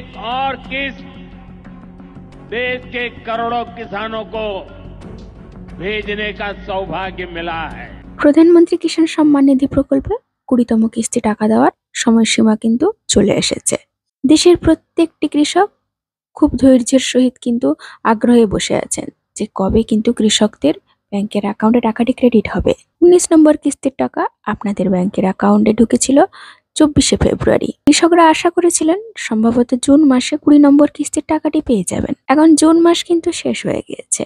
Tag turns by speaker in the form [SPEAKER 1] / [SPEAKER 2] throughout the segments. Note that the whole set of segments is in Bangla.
[SPEAKER 1] एक और किस्त देश के करोड़ों किसानों को भेजने का सौभाग्य मिला है।
[SPEAKER 2] প্রধানমন্ত্রী কিষাণ সম্মান নিধি প্রকল্পে 20তম কিস্তি টাকা দেওয়ার সময়সীমা কিন্তু চলে এসেছে। দেশের প্রত্যেকটি কৃষক খুব ধৈর্যের সহিত কিন্তু আগ্রহে বসে আছেন যে কবে কিন্তু কৃষকদের ব্যাংকের অ্যাকাউন্টে টাকাটি ক্রেডিট হবে। 19 নম্বর কিস্তির টাকা আপনাদের ব্যাংকের অ্যাকাউন্টে ঢুকেছিল 24শে ফেব্রুয়ারি। কৃষকরা আশা করেছিলেন সম্ভবত জুন মাসে 20 নম্বর কিস্তির টাকাটি পেয়ে যাবেন। এখন জুন মাস কিন্তু শেষ হয়ে গিয়েছে,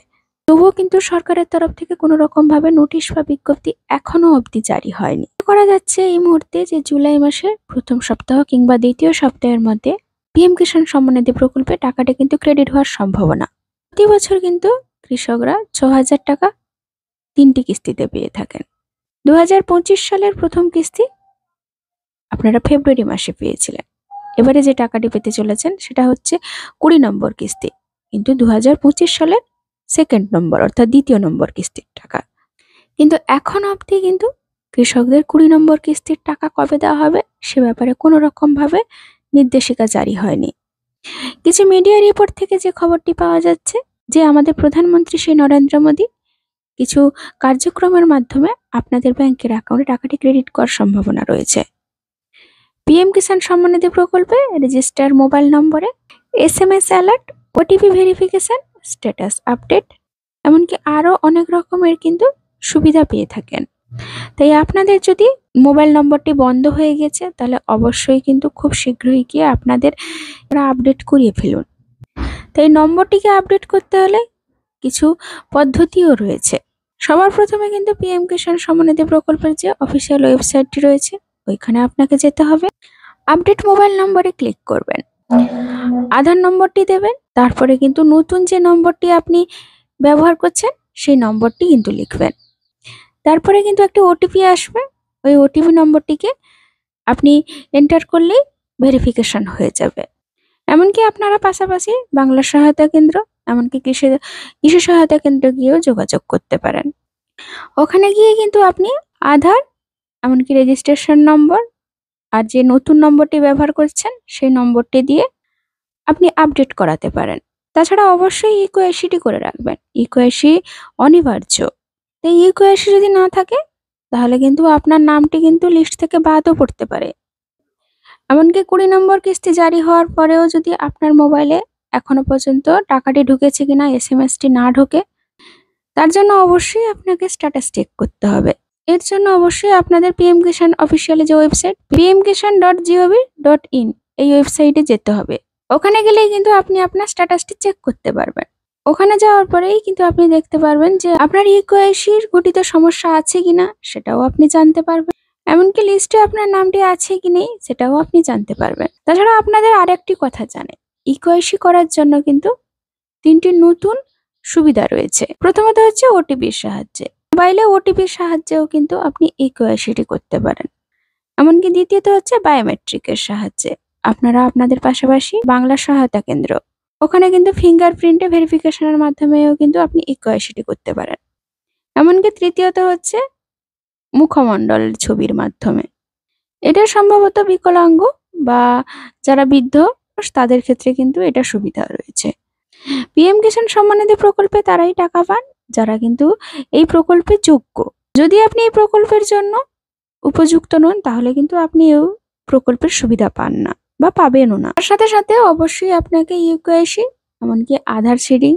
[SPEAKER 2] তবুও কিন্তু সরকারের তরফ থেকে কোনো রকম ভাবে নোটিশ বা বিজ্ঞপ্তি এখনো অবধি জারি হয়নি। করা যাচ্ছে এই মুহূর্তে যে জুলাই মাসের প্রথম সপ্তাহ কিংবা দ্বিতীয় সপ্তাহের মধ্যে পিএম কিষাণ সম্মান নিধি প্রকল্পে টাকাটা কিন্তু ক্রেডিট হওয়ার সম্ভাবনা। প্রতি বছর কিন্তু কৃষকরা 6000 টাকা 3টি কিস্তিতে পেয়ে থাকেন। 2025 সালের প্রথম কিস্তি আপনারা ফেব্রুয়ারি মাসে পেয়েছিলেন। এবারে যে টাকাটি পেতে চলেছেন সেটা হচ্ছে 20 নম্বর কিস্তি, কিন্তু 2025 সালের সেকেন্ড নম্বর অর্থাৎ দ্বিতীয় নম্বর কিস্তির টাকা। কিন্তু এখন অবধি কিন্তু কৃষকদের 20 নম্বর কিস্তির টাকা কবে দেওয়া হবে সে ব্যাপারে কোনো রকম ভাবে নির্দেশিকা জারি হয়নি। কিছু মিডিয়া রিপোর্ট থেকে যে খবরটি পাওয়া যাচ্ছে যে আমাদের প্রধানমন্ত্রী শ্রী নরেন্দ্র মোদী কিছু কার্যক্রমের মাধ্যমে আপনাদের ব্যাংকের অ্যাকাউন্টে টাকাটি ক্রেডিট করার সম্ভাবনা রয়েছে। পিএম কিষাণ সম্মান নিধি প্রকল্পে রেজিস্টার মোবাইল নম্বরে SMS alert, OTP verification, status update এমনকি আরো অনেক রকমের কিন্তু সুবিধা পেয়ে থাকেন। তাই আপনাদের যদি মোবাইল নম্বরটি বন্ধ হয়ে গেছে তাহলে অবশ্যই কিন্তু খুব শীঘ্রই গিয়ে আপনাদের আপডেট করিয়ে ফেলুন। তাই নম্বরটিকে আপডেট করতে হলে কিছু পদ্ধতিও রয়েছে। সবার প্রথমে কিন্তু পিএম কিষাণ সম্মান নিধি প্রকল্পের যে অফিসিয়াল ওয়েবসাইটটি রয়েছে ওইখানে আপনাকে যেতে হবে। আপডেট মোবাইল নম্বরে ক্লিক করবেন, আধার নম্বরটি দেবেন, তারপরে কিন্তু নতুন যে নম্বরটি আপনি ব্যবহার করছেন সেই নম্বরটি কিন্তু লিখবেন। তারপরে কিন্তু একটা ওটিপি আসবে, ওই ওটিপি নম্বরটিকে আপনি এন্টার করলেই ভেরিফিকেশন হয়ে যাবে। এমনকি আপনারা পাশাপাশি বাংলা সহায়তা কেন্দ্র এমনকি কৃষি সহায়তা কেন্দ্রে গিয়েও যোগাযোগ করতে পারেন। ওখানে গিয়ে কিন্তু আপনি আধার এমনকি রেজিস্ট্রেশন নম্বর আর যে নতুন নম্বরটি ব্যবহার করছেন সেই নম্বরটি দিয়ে আপনি আপডেট করাতে পারেন। তাছাড়া অবশ্যই ইকোএসিটি করে রাখবেন, ইকোএসি অনিবার্য। এই ইকোএসি যদি না থাকে তাহলে কিন্তু আপনার নামটি কিন্তু লিস্ট থেকে বাদও পড়তে পারে। এমনকি 20 নম্বর কিস্তি জারি হওয়ার পরেও যদি আপনার মোবাইলে এখনো পর্যন্ত টাকাটি ঢুকেছে কিনা SMS-টি না ঢোকে, তার জন্য অবশ্যই আপনাকে স্ট্যাটাস চেক করতে হবে। এর জন্য অবশ্যই আপনাদের পিএম কিষাণ অফিসিয়াল যে ওয়েবসাইট pmkishan.gov.in এই ওয়েবসাইটে যেতে হবে। ওখানে গেলেই কিন্তু আপনি আপনার স্ট্যাটাসটি চেক করতে পারবেন। ওখানে যাওয়ার পরেই কিন্তু আপনি দেখতে পারবেন যে আপনার ইকোএসির ঘটিত সমস্যা আছে কিনা সেটাও আপনি জানতে পারবেন, এমনকি লিস্টে আপনার নামটি আছে কি নেই সেটাও আপনি জানতে পারবেন। তাছাড়া আপনাদের আরেকটি কথা জানেন, ইকোএসি করার জন্য কিন্তু 3টি নতুন সুবিধা রয়েছে। প্রথমত হচ্ছে ওটিপির সাহায্যে, মোবাইলে ওটিপির সাহায্যেও কিন্তু আপনি ইকোএসিটি করতে পারেন। এমনকি দ্বিতীয়ত হচ্ছে বায়োমেট্রিকের সাহায্যে। আপনারা আপনাদের পাশাপাশি বাংলা সহায়তা কেন্দ্র ওখানে কিন্তু ফিঙ্গারপ্রিন্টে ভেরিফিকেশনের মাধ্যমেও কিন্তু আপনি ইকোএসিটি করতে পারেন। এমনকি তৃতীয়ত হচ্ছে মুখমণ্ডল ছবির মাধ্যমে। এটা সম্ভবত বিকলাঙ্গ বা যারা বৃদ্ধ তাদের ক্ষেত্রে কিন্তু এটা সুবিধা রয়েছে। পিএম কিষাণ সম্মান নিধি প্রকল্পে তারাই টাকা পান যারা কিন্তু এই প্রকল্পে যোগ্য। যদি আপনি এই প্রকল্পের জন্য উপযুক্ত নন তাহলে কিন্তু আপনি এই প্রকল্পের সুবিধা পান না বা পাবেনও না। তার সাথে সাথে অবশ্যই আপনাকে ইউকেআইসি এমনকি আধার সিডিং,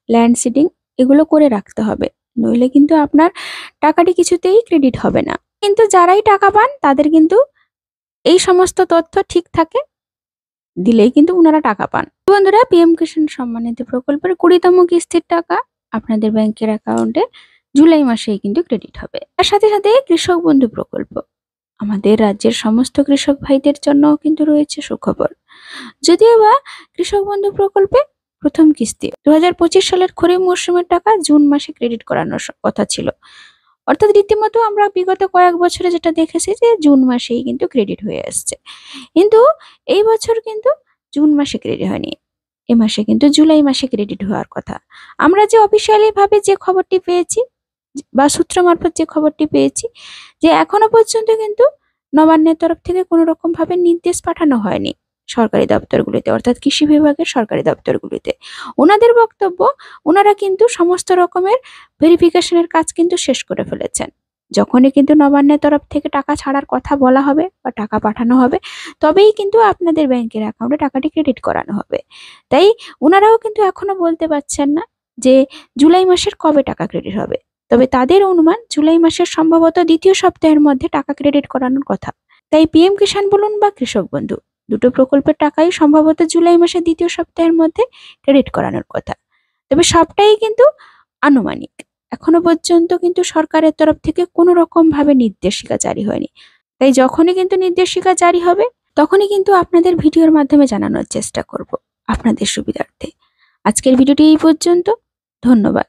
[SPEAKER 2] ল্যান্ড সিডিং এগুলো করে রাখতে হবে, নইলে কিন্তু আপনার টাকাটি কিছুতেই ক্রেডিট হবে না। কিন্তু যারাই টাকা পান তাদের কিন্তু এই সমস্ত তথ্য ঠিক থাকে, দিলেই কিন্তু ওনারা টাকা পান। বন্ধুরা, পিএম কিষাণ সম্মান নিধি প্রকল্পের 20তম কিস্তির টাকা আপনাদের ব্যাংকের অ্যাকাউন্টে জুলাই মাসেই কিন্তু ক্রেডিট হবে। তার সাথে সাথে কৃষক বন্ধু প্রকল্প আমাদের রাজ্যের সমস্ত কৃষক ভাইদের জন্য কিন্তু রয়েছে সুখবর। যদিও বা কৃষক বন্ধু প্রকল্পে প্রথম কিস্তি 2025 সালের খরিফ মৌসুমের টাকা জুন মাসে ক্রেডিট করানোর কথা ছিল, অর্থাৎ রীতিমতো আমরা বিগত কয়েক বছরে যেটা দেখেছি যে জুন মাসেই কিন্তু ক্রেডিট হয়ে আসছে। কিন্তু এই বছর কিন্তু জুন মাসে ক্রেডিট হয়নি, এ মাসে কিন্তু জুলাই মাসে ক্রেডিট হওয়ার কথা। আমরা যে অফিসিয়ালি ভাবে যে খবরটি পেয়েছি বা সূত্র মারফত যে খবরটি পেয়েছি যে এখনো পর্যন্ত কিন্তু নবান্নের তরফ থেকে কোনো রকম ভাবে নির্দেশ পাঠানো হয়নি সরকারি দপ্তরগুলিতে, অর্থাৎ কৃষি বিভাগের সরকারি দপ্তরগুলিতে। ওনাদের বক্তব্য, ওনারা কিন্তু সমস্ত রকমের ভেরিফিকেশনের কাজ কিন্তু শেষ করে ফেলেছেন। যখনই কিন্তু নবান্নের তরফ থেকে টাকা ছাড়ার কথা বলা হবে বা টাকা পাঠানো হবে, তবেই কিন্তু আপনাদের ব্যাংকের অ্যাকাউন্টে টাকাটি ক্রেডিট করানো হবে। তাই ওনারাও কিন্তু এখনো বলতে পারছেন না যে জুলাই মাসের কবে টাকা ক্রেডিট হবে। তবে তাদের অনুমান জুলাই মাসের সম্ভবত দ্বিতীয় সপ্তাহের মধ্যে টাকা ক্রেডিট করানোর কথা। তাই পিএম কিষাণ বলুন বা কৃষক বন্ধু, দুটো প্রকল্পের টাকাই সম্ভবত জুলাই মাসের দ্বিতীয় সপ্তাহের মধ্যে ক্রেডিট করানোর কথা। তবে সবটাই কিন্তু আনুমানিক। এখনো পর্যন্ত কিন্তু সরকারের তরফ থেকে কোনো রকম ভাবে নির্দেশিকা জারি হয়নি। তাই যখনই কিন্তু নির্দেশিকা জারি হবে, তখনই কিন্তু আপনাদের ভিডিওর মাধ্যমে জানানোর চেষ্টা করব আপনাদের সুবিধার্থে। আজকের ভিডিওটি এই পর্যন্ত। ধন্যবাদ।